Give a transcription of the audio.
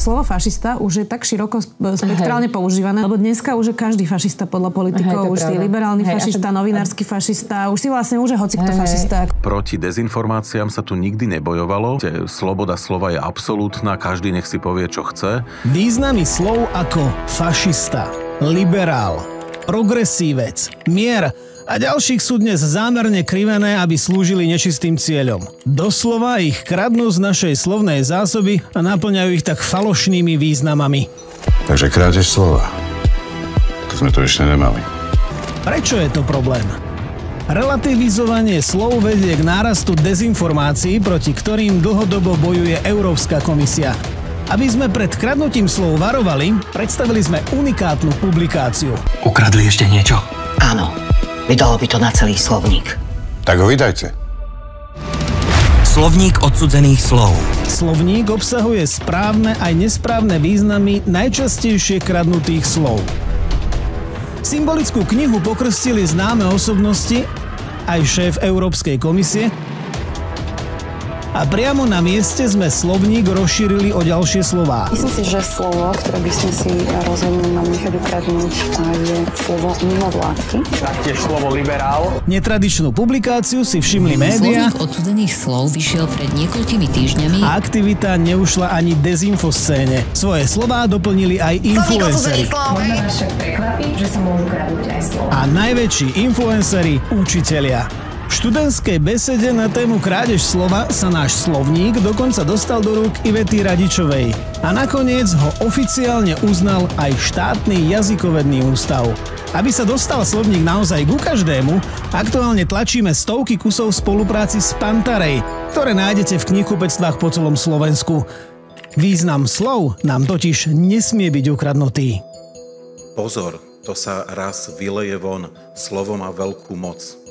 slovo fašista už je tak široko spektrálne používané, lebo dneska už je každý fašista podľa politikov, už si liberálny fašista, novinársky fašista, už si vlastne už je hocikto fašista. Proti dezinformáciám sa tu nikdy nebojovalo. Sloboda slova je absolútna, každý nech si povie, čo chce. Významy slov ako fašista, liberál, progresívec, mier a ďalších sú dnes zámerne krivené, aby slúžili nečistým cieľom. Doslova ich kradnú z našej slovnej zásoby a naplňajú ich tak falošnými významami. Takže krádež slova. To sme to ešte nemali. Prečo je to problém? Relativizovanie slov vedie k nárastu dezinformácií, proti ktorým dlhodobo bojuje Európska komisia. Aby sme pred kradnutím slov varovali, predstavili sme unikátnu publikáciu. Ukradli ešte niečo? Áno. Vydalo by to na celý slovník. Tak ho vydajte. Slovník odsudzených slov. Slovník obsahuje správne aj nesprávne významy najčastejšie kradnutých slov. Symbolickú knihu pokrstili známe osobnosti, aj šéf Európskej komisie, a priamo na mieste sme slovník rozšírili o ďalšie slová. Myslím si, že slovo, ktoré by sme si rozhodli nám nechať ukradnúť, je slovo mimovládky. Taktiež slovo liberál. Netradičnú publikáciu si všimli médiá. Slovník odsudzených slov vyšiel pred niekoľkými týždňami. A aktivita neušla ani dezinfoscéne. Svoje slová doplnili aj influenceri. Možno vás však prekvapí, že sa môžu kradnúť aj slova. A najväčší influenceri, učitelia. V študentskej besede na tému krádež slova sa náš slovník dokonca dostal do rúk Ivety Radičovej. A nakoniec ho oficiálne uznal aj štátny jazykovedný ústav. Aby sa dostal slovník naozaj ku každému, aktuálne tlačíme stovky kusov v spolupráci s Pantarej, ktoré nájdete v knihkupectvách po celom Slovensku. Význam slov nám totiž nesmie byť ukradnutý. Pozor, to sa raz vyleje von. Slovo má veľkú moc.